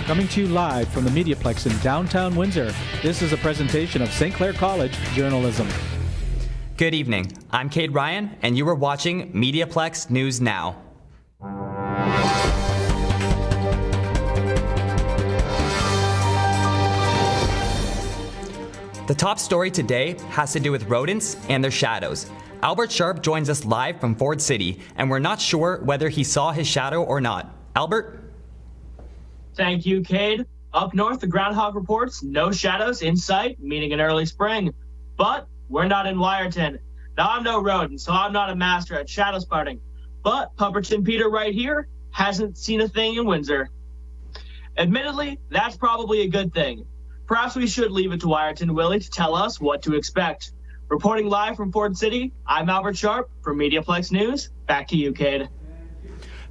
Coming to you live from the MediaPlex in downtown Windsor, this is a presentation of St. Clair College Journalism. Good evening. I'm Cade Ryan, and you are watching MediaPlex News Now. The top story today has to do with rodents and their shadows. Albert Sharp joins us live from Ford City, and we're not sure whether he saw his shadow or not. Albert? Thank you, Cade. Up north, the groundhog reports no shadows in sight, meaning an early spring. But we're not in Wyerton. Now, I'm no rodent, so I'm not a master at shadow spotting. But Pupperton Peter right here hasn't seen a thing in Windsor. Admittedly, that's probably a good thing. Perhaps we should leave it to Wyerton Willie to tell us what to expect. Reporting live from Ford City, I'm Albert Sharp for MediaPlex News. Back to you, Cade.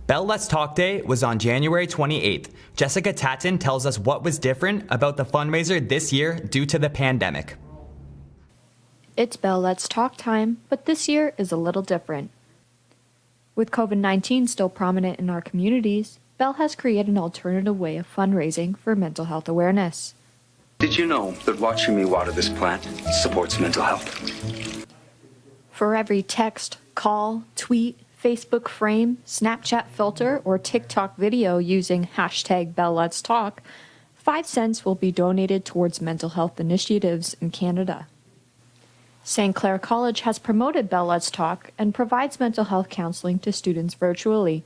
Bell Let's Talk Day was on January 28th. Jessica Tatton tells us what was different about the fundraiser this year due to the pandemic. It's Bell Let's Talk time, but this year is a little different. With COVID-19 still prominent in our communities, Bell has created an alternative way of fundraising for mental health awareness. Did you know that watching me water this plant supports mental health? For every text, call, tweet, Facebook frame, Snapchat filter, or TikTok video using hashtag BellLet'sTalk, 5 cents will be donated towards mental health initiatives in Canada. St. Clair College has promoted Bell Let's Talk and provides mental health counseling to students virtually.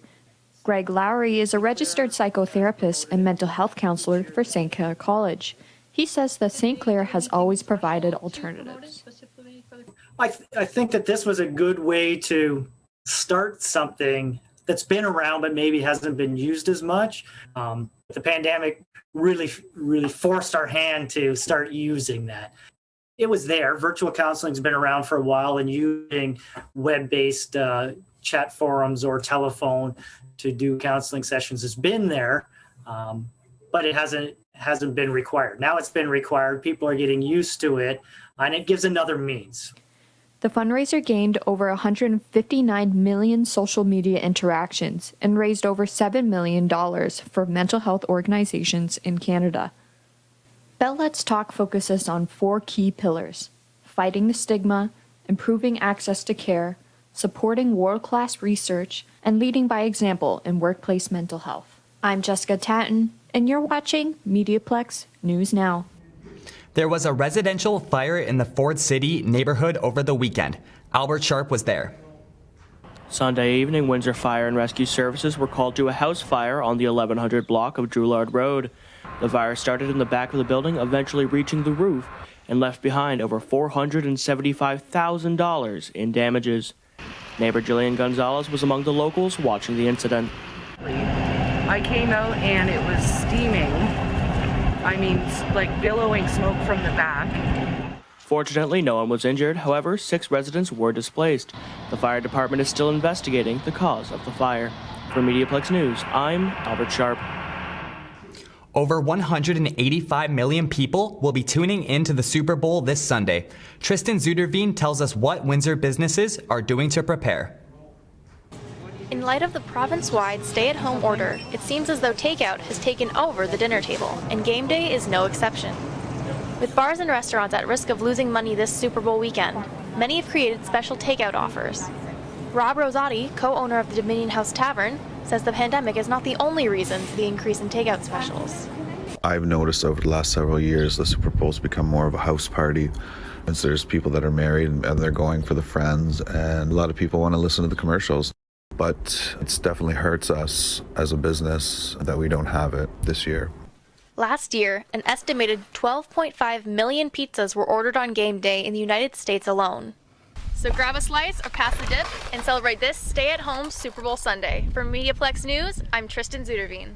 Greg Lowry is a registered psychotherapist and mental health counselor for St. Clair College. He says that St. Clair has always provided alternatives. I think that this was a good way to start something that's been around but maybe hasn't been used as much. The pandemic really forced our hand to start using that. It was there. Virtual counseling's been around for a while, and using web-based chat forums or telephone to do counseling sessions has been there, but it hasn't been required. Now it's been required. People are getting used to it, and it gives another means. The fundraiser gained over 159 million social media interactions and raised over $7 million for mental health organizations in Canada. Bell Let's Talk focuses on 4 key pillars: fighting the stigma, improving access to care, supporting world-class research, and leading by example in workplace mental health. I'm Jessica Tatton, and you're watching MediaPlex News Now. There was a residential fire in the Ford City neighborhood over the weekend. Albert Sharp was there. Sunday evening, Windsor Fire and Rescue Services were called to a house fire on the 1100 block of Drouillard Road. The fire started in the back of the building, eventually reaching the roof, and left behind over $475,000 in damages. Neighbor Jillian Gonzalez was among the locals watching the incident. I came out and it was steaming. I mean, like billowing smoke from the back. Fortunately, no one was injured. However, 6 residents were displaced. The fire department is still investigating the cause of the fire. For MediaPlex News, I'm Albert Sharp. Over 185 million people will be tuning into the Super Bowl this Sunday. Tristan Zuderveen tells us what Windsor businesses are doing to prepare. In light of the province-wide stay-at-home order, it seems as though takeout has taken over the dinner table, and game day is no exception. With bars and restaurants at risk of losing money this Super Bowl weekend, many have created special takeout offers. Rob Rosati, co-owner of the Dominion House Tavern, says the pandemic is not the only reason for the increase in takeout specials. I've noticed over the last several years the Super Bowl's become more of a house party. And so there's people that are married and they're going for the friends, and a lot of people want to listen to the commercials. But it definitely hurts us as a business that we don't have it this year. Last year, an estimated 12.5 million pizzas were ordered on game day in the United States alone. So grab a slice or pass the dip and celebrate this stay-at-home Super Bowl Sunday. For MediaPlex News, I'm Tristan Zuderveen.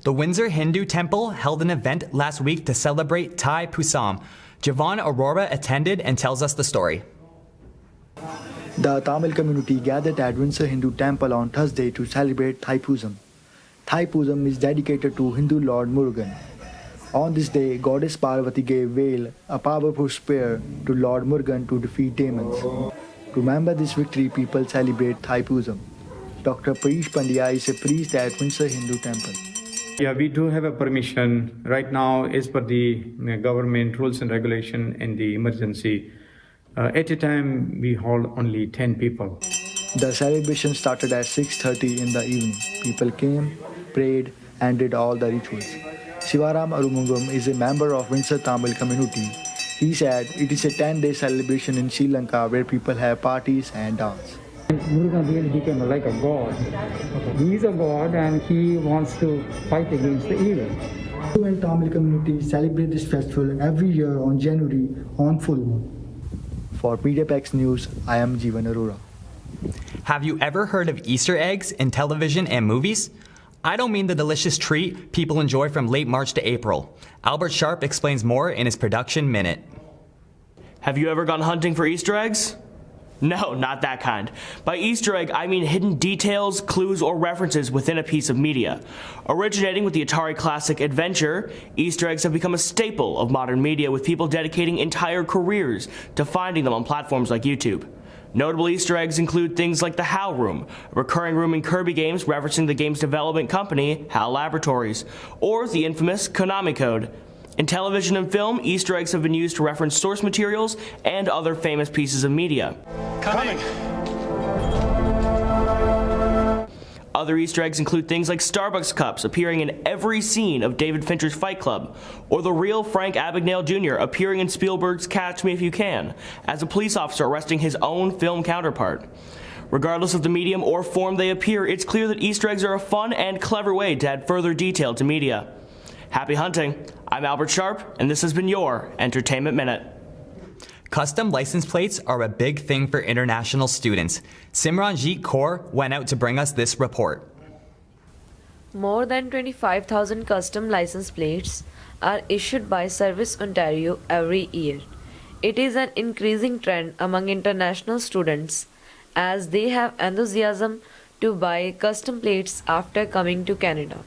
The Windsor Hindu Temple held an event last week to celebrate Thai Pusam. Javon Aurora attended and tells us the story. The Tamil community gathered at Windsor Hindu Temple on Thursday to celebrate Thai Pusam. Thai Pusam is dedicated to Hindu Lord Murugan. On this day, Goddess Parvati gave Veil, a powerful spear, to Lord Murugan to defeat demons. To remember this victory, people celebrate Thai Pusam. Dr. Parish Pandya is a priest at Windsor Hindu Temple. Yeah, we do have a permission right now as per the government rules and regulation and the emergency. At a time, we hold only 10 people. The celebration started at 6:30 in the evening. People came, prayed, and did all the rituals. Sivaram Arumungam is a member of Windsor Tamil community. He said it is a 10-day celebration in Sri Lanka where people have parties and dance. Murugan really became like a god. He is a god and he wants to fight against the evil. The Tamil community celebrate this festival every year on January on full moon. For MediaPlex News, I am Jeevan Arora. Have you ever heard of Easter eggs in television and movies? I don't mean the delicious treat people enjoy from late March to April. Albert Sharp explains more in his production minute. Have you ever gone hunting for Easter eggs? No, not that kind. By Easter egg, I mean hidden details, clues, or references within a piece of media. Originating with the Atari classic Adventure, Easter eggs have become a staple of modern media, with people dedicating entire careers to finding them on platforms like YouTube. Notable Easter eggs include things like the HAL Room, a recurring room in Kirby games referencing the game's development company, HAL Laboratories, or the infamous Konami Code. In television and film, Easter eggs have been used to reference source materials and other famous pieces of media. Coming! Other Easter eggs include things like Starbucks cups appearing in every scene of David Fincher's Fight Club, or the real Frank Abagnale Jr. appearing in Spielberg's Catch Me If You Can, as a police officer arresting his own film counterpart. Regardless of the medium or form they appear, it's clear that Easter eggs are a fun and clever way to add further detail to media. Happy hunting! I'm Albert Sharp, and this has been your Entertainment Minute. Custom license plates are a big thing for international students. Simranjit Kaur went out to bring us this report. More than 25,000 custom license plates are issued by Service Ontario every year. It is an increasing trend among international students as they have enthusiasm to buy custom plates after coming to Canada.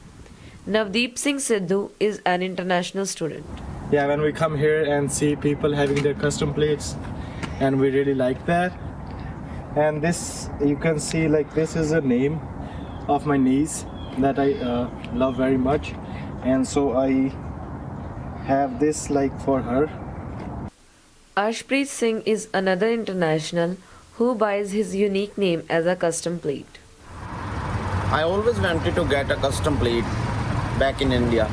Navdeep Singh Sidhu is an international student. Yeah, when we come here and see people having their custom plates, and we really like that. And this, you can see, like, this is a name of my niece that I love very much, and so I have this like for her. Arshpreet Singh is another international who buys his unique name as a custom plate. I always wanted to get a custom plate back in India.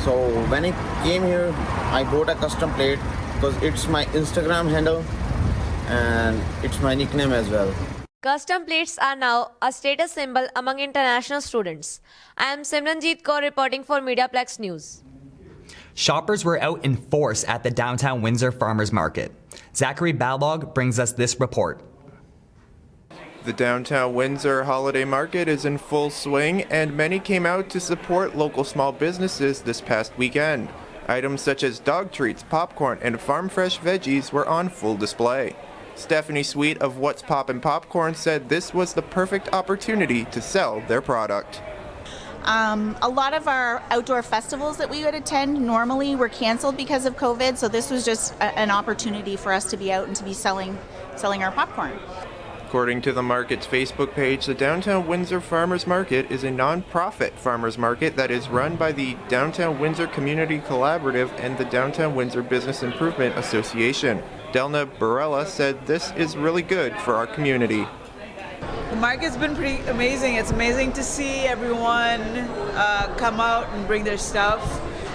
So when I came here, I bought a custom plate because it's my Instagram handle and it's my nickname as well. Custom plates are now a status symbol among international students. I am Simranjit Kaur reporting for MediaPlex News. Shoppers were out in force at the downtown Windsor Farmers Market. Zachary Balog brings us this report. The downtown Windsor holiday market is in full swing, and many came out to support local small businesses this past weekend. Items such as dog treats, popcorn, and farm fresh veggies were on full display. Stephanie Sweet of What's Poppin' Popcorn said this was the perfect opportunity to sell their product. A lot of our outdoor festivals that we would attend normally were canceled because of COVID, so this was just an opportunity for us to be out and to be selling our popcorn. According to the market's Facebook page, the Downtown Windsor Farmers Market is a non-profit farmers market that is run by the Downtown Windsor Community Collaborative and the Downtown Windsor Business Improvement Association. Delna Barella said this is really good for our community. The market's been pretty amazing. It's amazing to see everyone come out and bring their stuff.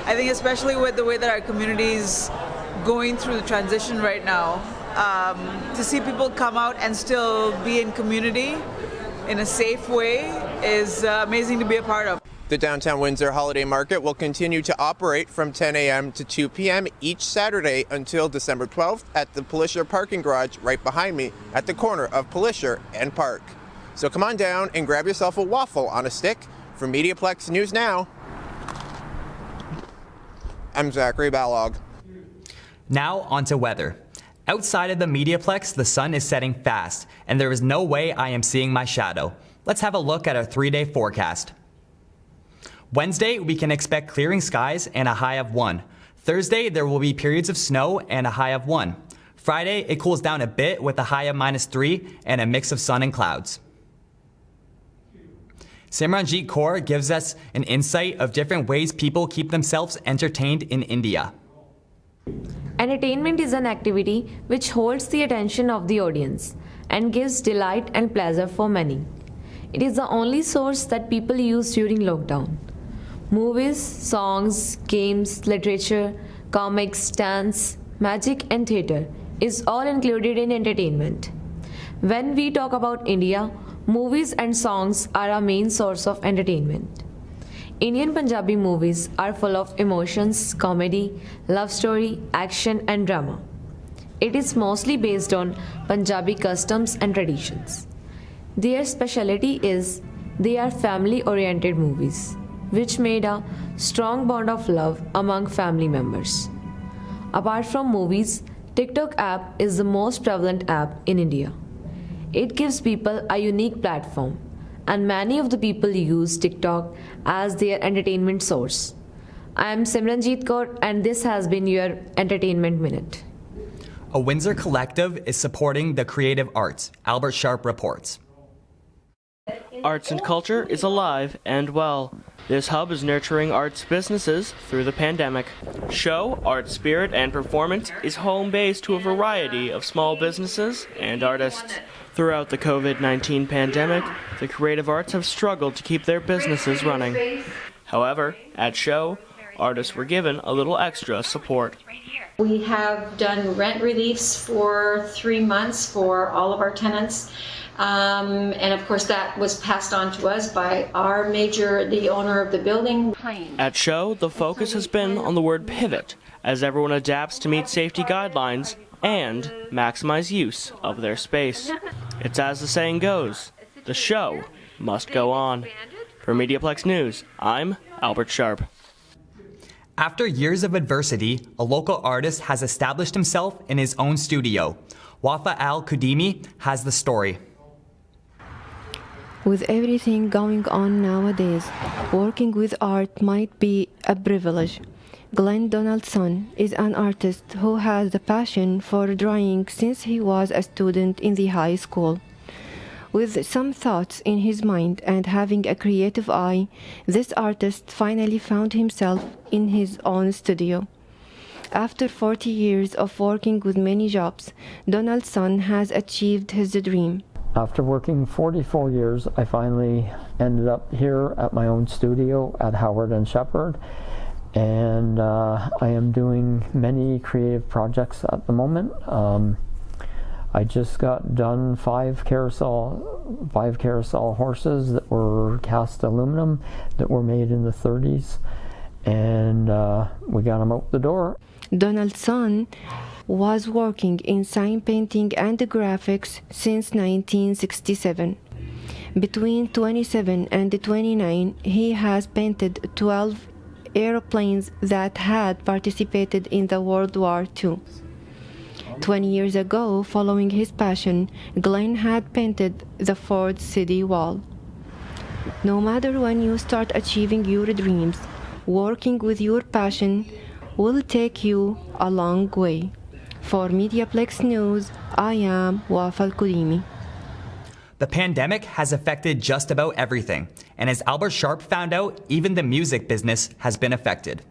I think especially with the way that our community's going through the transition right now, to see people come out and still be in community in a safe way is amazing to be a part of. The Downtown Windsor Holiday Market will continue to operate from 10 a.m. to 2 p.m. each Saturday until December 12th at the Polisher parking garage right behind me at the corner of Polisher and Park. So come on down and grab yourself a waffle on a stick. For MediaPlex News Now, I'm Zachary Balog. Now on to weather. Outside of the MediaPlex, the sun is setting fast, and there is no way I am seeing my shadow. Let's have a look at our 3-day forecast. Wednesday, we can expect clearing skies and a high of 1. Thursday, there will be periods of snow and a high of 1. Friday, it cools down a bit with a high of -3 and a mix of sun and clouds. Simranjit Kaur gives us an insight of different ways people keep themselves entertained in India. Entertainment is an activity which holds the attention of the audience and gives delight and pleasure for many. It is the only source that people use during lockdown. Movies, songs, games, literature, comics, dance, magic, and theatre is all included in entertainment. When we talk about India, movies and songs are our main source of entertainment. Indian Punjabi movies are full of emotions, comedy, love story, action, and drama. It is mostly based on Punjabi customs and traditions. Their speciality is they are family-oriented movies, which made a strong bond of love among family members. Apart from movies, TikTok app is the most prevalent app in India. It gives people a unique platform, and many of the people use TikTok as their entertainment source. I am Simranjit Kaur, and this has been your Entertainment Minute. A Windsor collective is supporting the creative arts, Albert Sharp reports. Arts and culture is alive and well. This hub is nurturing arts businesses through the pandemic. Show, art spirit, and performance is home base to a variety of small businesses and artists. Throughout the COVID-19 pandemic, the creative arts have struggled to keep their businesses running. However, at Show, artists were given a little extra support. We have done rent reliefs for 3 months for all of our tenants. And of course that was passed on to us by the owner of the building. At Show, the focus has been on the word pivot, as everyone adapts to meet safety guidelines and maximize use of their space. It's as the saying goes, the show must go on. For MediaPlex News, I'm Albert Sharp. After years of adversity, a local artist has established himself in his own studio. Wafa Al-Kudimi has the story. With everything going on nowadays, working with art might be a privilege. Glenn Donaldson is an artist who has a passion for drawing since he was a student in the high school. With some thoughts in his mind and having a creative eye, this artist finally found himself in his own studio. After 40 years of working with many jobs, Donaldson has achieved his dream. After working 44 years, I finally ended up here at my own studio at Howard and Shepherd, and I am doing many creative projects at the moment. I just got done 5 carousel horses that were cast aluminum that were made in the 30s, and we got them out the door. Donaldson was working in sign painting and graphics since 1967. Between 27 and 29, he has painted 12 airplanes that had participated in the World War II. 20 years ago, following his passion, Glenn had painted the Ford City Wall. No matter when you start achieving your dreams, working with your passion will take you a long way. For MediaPlex News, I am Wafa Al-Kudimi. The pandemic has affected just about everything, and as Albert Sharp found out, even the music business has been affected.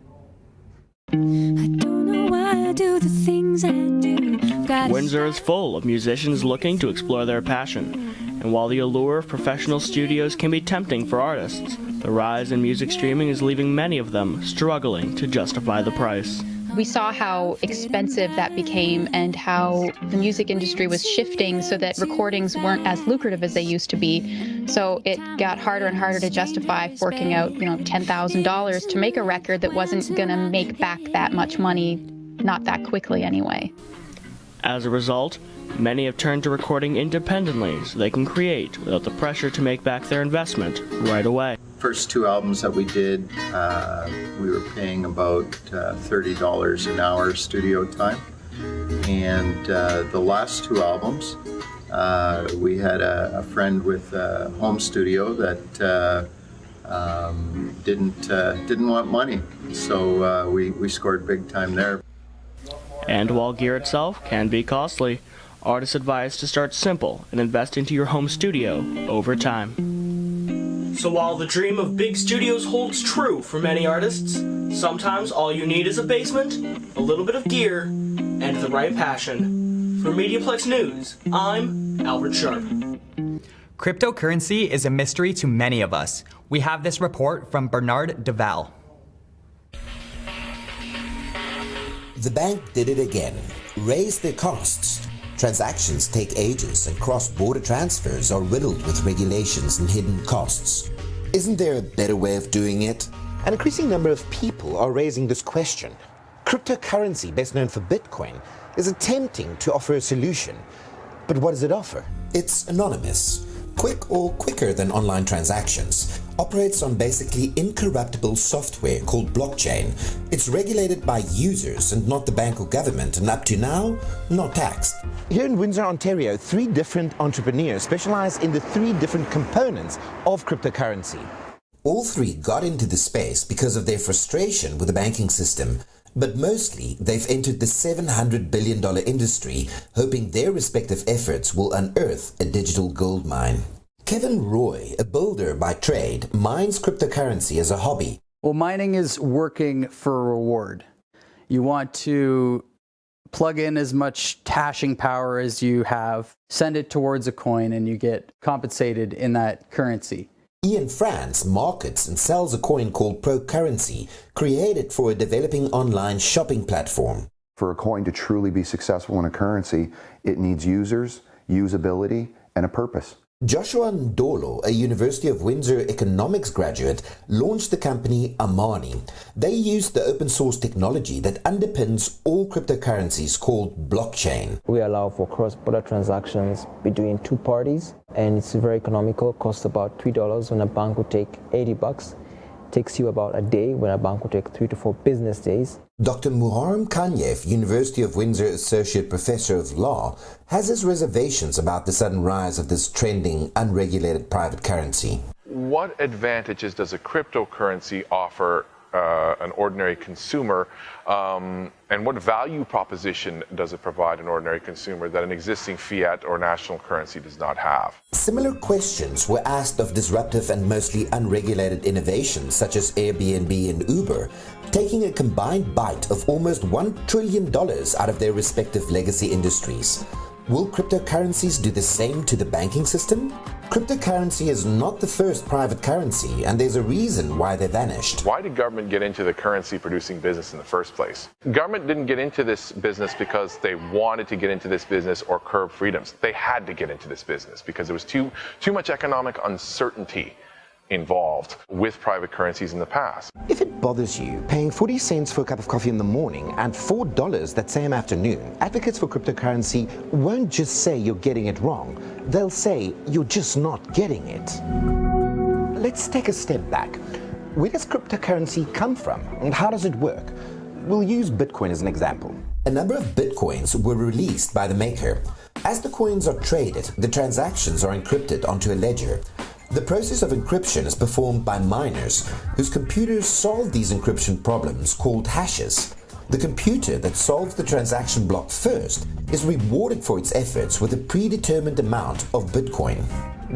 Windsor is full of musicians looking to explore their passion, and while the allure of professional studios can be tempting for artists, the rise in music streaming is leaving many of them struggling to justify the price. We saw how expensive that became and how the music industry was shifting so that recordings weren't as lucrative as they used to be. So it got harder and harder to justify forking out, $10,000 to make a record that wasn't going to make back that much money, not that quickly anyway. As a result, many have turned to recording independently so they can create without the pressure to make back their investment right away. First 2 albums that we did, we were paying about $30 an hour studio time. And the last 2 albums, we had a friend with a home studio that didn't want money. So we scored big time there. And while gear itself can be costly, artists advise to start simple and invest into your home studio over time. So while the dream of big studios holds true for many artists, sometimes all you need is a basement, a little bit of gear, and the right passion. For MediaPlex News, I'm Albert Sharp. Cryptocurrency is a mystery to many of us. We have this report from Bernard Duval. The bank did it again. Raised their costs. Transactions take ages and cross-border transfers are riddled with regulations and hidden costs. Isn't there a better way of doing it? An increasing number of people are raising this question. Cryptocurrency, best known for Bitcoin, is attempting to offer a solution. But what does it offer? It's anonymous. Quick or quicker than online transactions. Operates on basically incorruptible software called blockchain. It's regulated by users and not the bank or government, and up to now, not taxed. Here in Windsor, Ontario, 3 different entrepreneurs specialize in the 3 different components of cryptocurrency. All 3 got into the space because of their frustration with the banking system. But mostly, they've entered the $700 billion industry, hoping their respective efforts will unearth a digital gold mine. Kevin Roy, a builder by trade, mines cryptocurrency as a hobby. Well, mining is working for a reward. You want to plug in as much hashing power as you have, send it towards a coin, and you get compensated in that currency. Ian France markets and sells a coin called ProCurrency, created for a developing online shopping platform. For a coin to truly be successful in a currency, it needs users, usability, and a purpose. Joshua Ndolo, a University of Windsor economics graduate, launched the company Amani. They use the open source technology that underpins all cryptocurrencies called blockchain. We allow for cross-border transactions between 2 parties, and it's very economical. It costs about $3 when a bank would take $80. Takes you about a day when a bank would take 3 to 4 business days. Dr. Muharrem Kanyev, University of Windsor Associate Professor of Law, has his reservations about the sudden rise of this trending, unregulated private currency. What advantages does a cryptocurrency offer an ordinary consumer, and what value proposition does it provide an ordinary consumer that an existing fiat or national currency does not have? Similar questions were asked of disruptive and mostly unregulated innovations such as Airbnb and Uber, taking a combined bite of almost $1 trillion out of their respective legacy industries. Will cryptocurrencies do the same to the banking system? Cryptocurrency is not the first private currency, and there's a reason why they vanished. Why did government get into the currency producing business in the first place? Government didn't get into this business because they wanted to get into this business or curb freedoms. They had to get into this business because there was too much economic uncertainty involved with private currencies in the past. If it bothers you, paying 40 cents for a cup of coffee in the morning and $4 that same afternoon, advocates for cryptocurrency won't just say you're getting it wrong. They'll say you're just not getting it. Let's take a step back. Where does cryptocurrency come from and how does it work? We'll use Bitcoin as an example. A number of Bitcoins were released by the maker. As the coins are traded, the transactions are encrypted onto a ledger. The process of encryption is performed by miners, whose computers solve these encryption problems called hashes. The computer that solves the transaction block first is rewarded for its efforts with a predetermined amount of Bitcoin.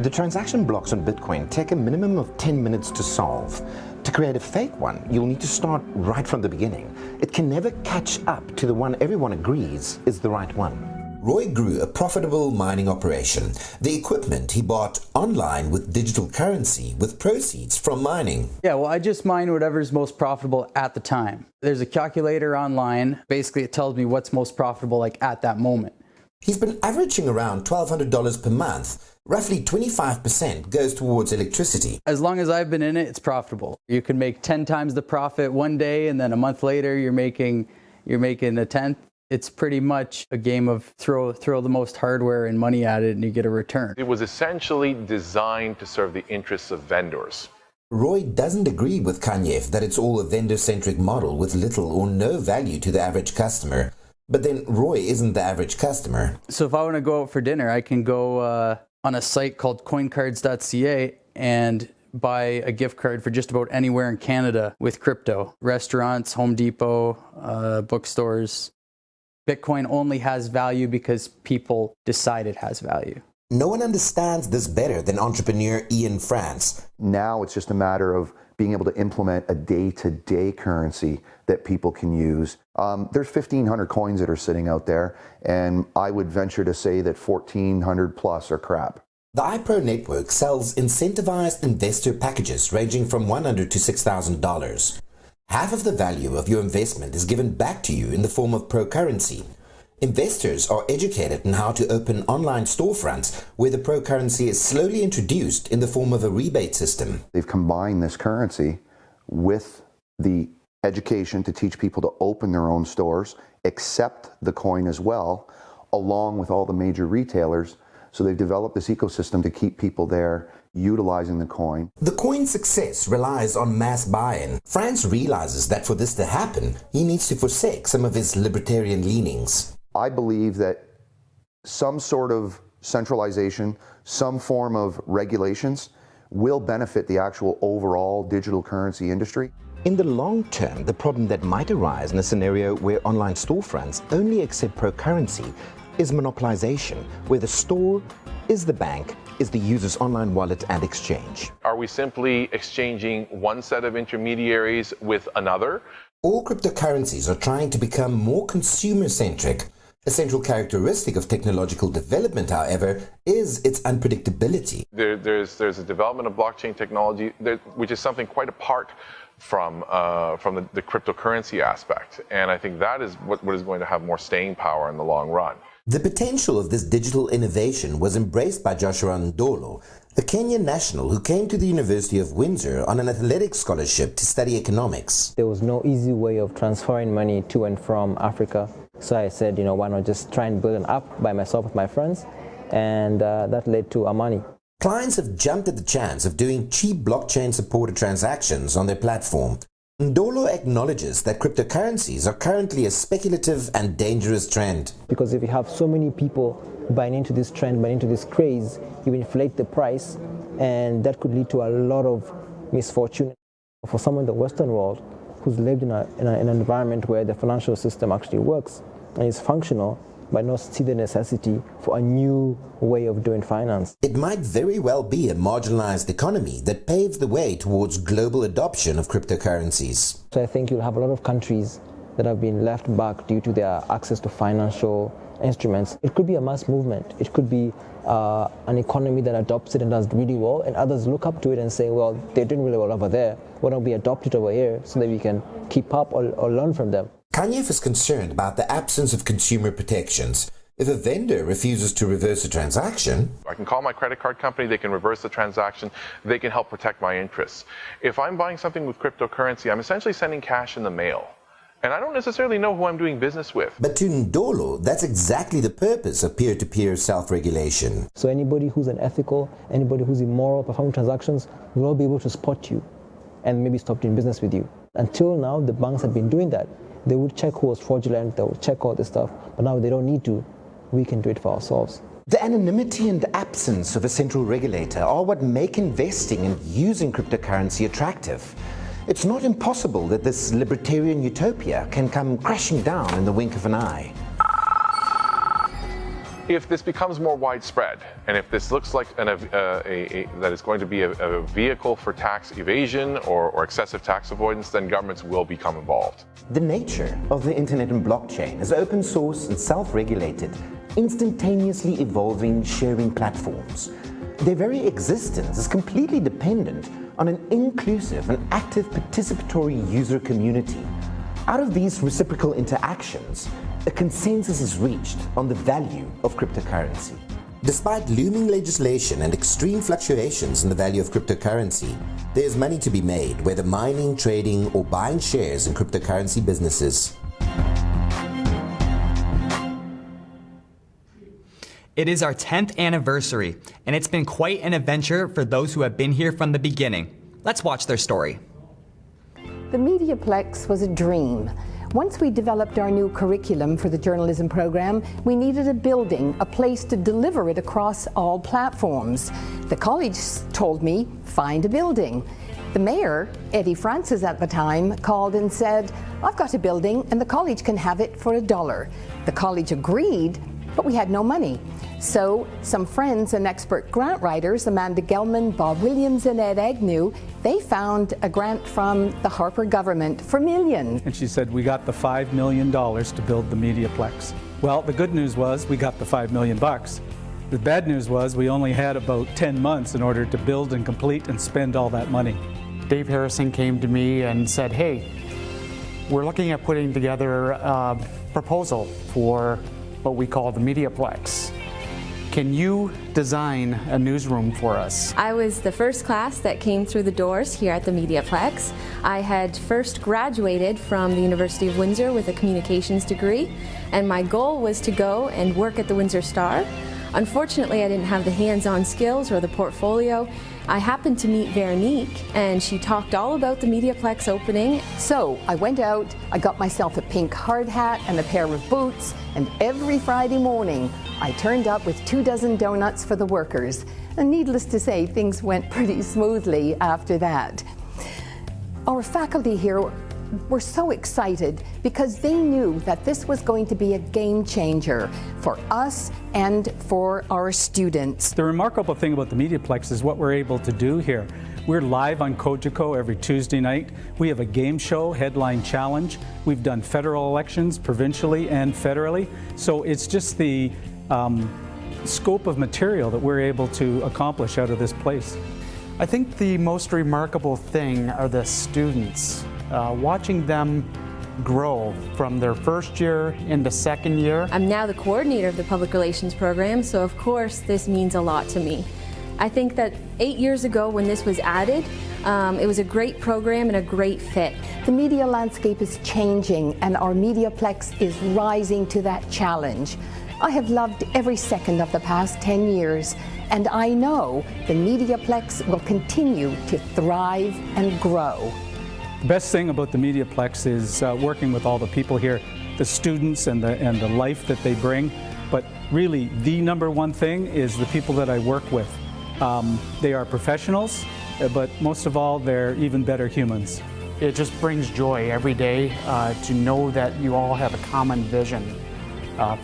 The transaction blocks on Bitcoin take a minimum of 10 minutes to solve. To create a fake one, you'll need to start right from the beginning. It can never catch up to the one everyone agrees is the right one. Roy grew a profitable mining operation. The equipment he bought online with digital currency with proceeds from mining. Yeah, well, I just mine whatever's most profitable at the time. There's a calculator online. Basically, it tells me what's most profitable like at that moment. He's been averaging around $1,200 per month. Roughly 25% goes towards electricity. As long as I've been in it, it's profitable. You can make 10 times the profit one day, and then a month later, you're making a tenth. It's pretty much a game of throw the most hardware and money at it and you get a return. It was essentially designed to serve the interests of vendors. Roy doesn't agree with Kanyev that it's all a vendor-centric model with little or no value to the average customer. But then Roy isn't the average customer. So if I want to go out for dinner, I can go on a site called coincards.ca and buy a gift card for just about anywhere in Canada with crypto. Restaurants, Home Depot, bookstores. Bitcoin only has value because people decide it has value. No one understands this better than entrepreneur Ian France. Now it's just a matter of being able to implement a day-to-day currency that people can use. There's 1,500 coins that are sitting out there, and I would venture to say that 1,400 plus are crap. The iPro network sells incentivized investor packages ranging from $100 to $6,000. Half of the value of your investment is given back to you in the form of Pro currency. Investors are educated in how to open online storefronts where the Pro currency is slowly introduced in the form of a rebate system. They've combined this currency with the education to teach people to open their own stores, accept the coin as well, along with all the major retailers. So they've developed this ecosystem to keep people there utilizing the coin. The coin's success relies on mass buy-in. France realizes that for this to happen, he needs to forsake some of his libertarian leanings. I believe that some sort of centralization, some form of regulations will benefit the actual overall digital currency industry. In the long term, the problem that might arise in a scenario where online storefronts only accept Pro currency is monopolization, where the store is the bank, is the user's online wallet and exchange. Are we simply exchanging one set of intermediaries with another? All cryptocurrencies are trying to become more consumer-centric. A central characteristic of technological development, however, is its unpredictability. There's a development of blockchain technology which is something quite apart from the cryptocurrency aspect. And I think that is what is going to have more staying power in the long run. The potential of this digital innovation was embraced by Joshua Ndolo, a Kenyan national who came to the University of Windsor on an athletics scholarship to study economics. There was no easy way of transferring money to and from Africa. So I said, why not just try and build an app by myself with my friends? And that led to Amani. Clients have jumped at the chance of doing cheap blockchain-supported transactions on their platform. Ndolo acknowledges that cryptocurrencies are currently a speculative and dangerous trend. Because if you have so many people buying into this trend, buying into this craze, you inflate the price, and that could lead to a lot of misfortune. For someone in the Western world who's lived in an environment where the financial system actually works and is functional, but not see the necessity for a new way of doing finance. It might very well be a marginalized economy that paves the way towards global adoption of cryptocurrencies. So I think you'll have a lot of countries that have been left back due to their access to financial instruments. It could be a mass movement. It could be an economy that adopts it and does really well, and others look up to it and say, well, they're doing really well over there. Why don't we adopt it over here so that we can keep up or learn from them? Kanyef is concerned about the absence of consumer protections. If a vendor refuses to reverse a transaction, I can call my credit card company, they can reverse the transaction, they can help protect my interests. If I'm buying something with cryptocurrency, I'm essentially sending cash in the mail. And I don't necessarily know who I'm doing business with. But to Ndolo, that's exactly the purpose of peer-to-peer self-regulation. So anybody who's unethical, anybody who's immoral, performing transactions, will all be able to spot you and maybe stop doing business with you. Until now, the banks have been doing that. They would check who was fraudulent, they would check all this stuff, but now they don't need to. We can do it for ourselves. The anonymity and absence of a central regulator are what make investing and using cryptocurrency attractive. It's not impossible that this libertarian utopia can come crashing down in the wink of an eye. If this becomes more widespread, and if this looks like that it's going to be a vehicle for tax evasion or excessive tax avoidance, then governments will become involved. The nature of the internet and blockchain is open source and self-regulated, instantaneously evolving sharing platforms. Their very existence is completely dependent on an inclusive and active participatory user community. Out of these reciprocal interactions, a consensus is reached on the value of cryptocurrency. Despite looming legislation and extreme fluctuations in the value of cryptocurrency, there is money to be made, whether mining, trading, or buying shares in cryptocurrency businesses. It is our 10th anniversary, and it's been quite an adventure for those who have been here from the beginning. Let's watch their story. The MediaPlex was a dream. Once we developed our new curriculum for the journalism program, we needed a building, a place to deliver it across all platforms. The college told me, find a building. The mayor, Eddie Francis at the time, called and said, I've got a building and the college can have it for $1. The college agreed, but we had no money. So some friends and expert grant writers, Amanda Gelman, Bob Williams and Ed Agnew, they found a grant from the Harper government for millions. And she said, we got the $5 million to build the MediaPlex. Well, the good news was we got the $5 million. The bad news was we only had about 10 months in order to build and complete and spend all that money. Dave Harrison came to me and said, hey, we're looking at putting together a proposal for what we call the MediaPlex. Can you design a newsroom for us? I was the first class that came through the doors here at the MediaPlex. I had first graduated from the University of Windsor with a communications degree, and my goal was to go and work at the Windsor Star. Unfortunately, I didn't have the hands-on skills or the portfolio. I happened to meet Veronique, and she talked all about the MediaPlex opening. So I went out, I got myself a pink hard hat and a pair of boots, and every Friday morning I turned up with 24 donuts for the workers. And needless to say, things went pretty smoothly after that. Our faculty here were so excited because they knew that this was going to be a game changer for us and for our students. The remarkable thing about the MediaPlex is what we're able to do here. We're live on Kojiko every Tuesday night. We have a game show, Headline Challenge. We've done federal elections, provincially and federally. So it's just the scope of material that we're able to accomplish out of this place. I think the most remarkable thing are the students. Watching them grow from their first year into second year. I'm now the coordinator of the public relations program, so of course this means a lot to me. I think that 8 years ago when this was added, it was a great program and a great fit. The media landscape is changing and our MediaPlex is rising to that challenge. I have loved every second of the past 10 years, and I know the MediaPlex will continue to thrive and grow. The best thing about the MediaPlex is working with all the people here, the students and the life that they bring. But really, the number one thing is the people that I work with. They are professionals, but most of all, they're even better humans. It just brings joy every day to know that you all have a common vision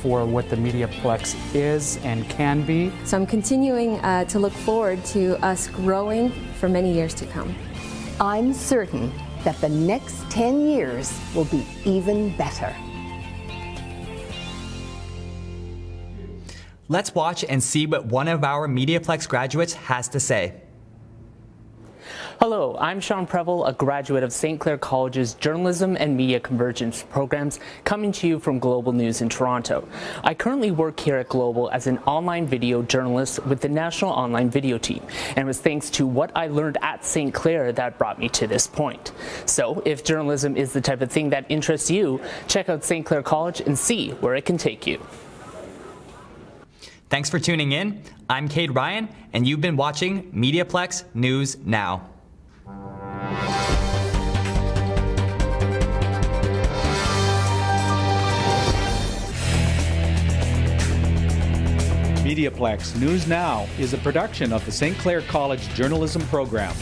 for what the MediaPlex is and can be. So I'm continuing to look forward to us growing for many years to come. I'm certain that the next 10 years will be even better. Let's watch and see what one of our MediaPlex graduates has to say. Hello, I'm Sean Preble, a graduate of St. Clair College's Journalism and Media Convergence programs, coming to you from Global News in Toronto. I currently work here at Global as an online video journalist with the National Online Video Team, and it was thanks to what I learned at St. Clair that brought me to this point. So, if journalism is the type of thing that interests you, check out St. Clair College and see where it can take you. Thanks for tuning in. I'm Cade Ryan, and you've been watching MediaPlex News Now. MediaPlex News Now is a production of the St. Clair College Journalism Program.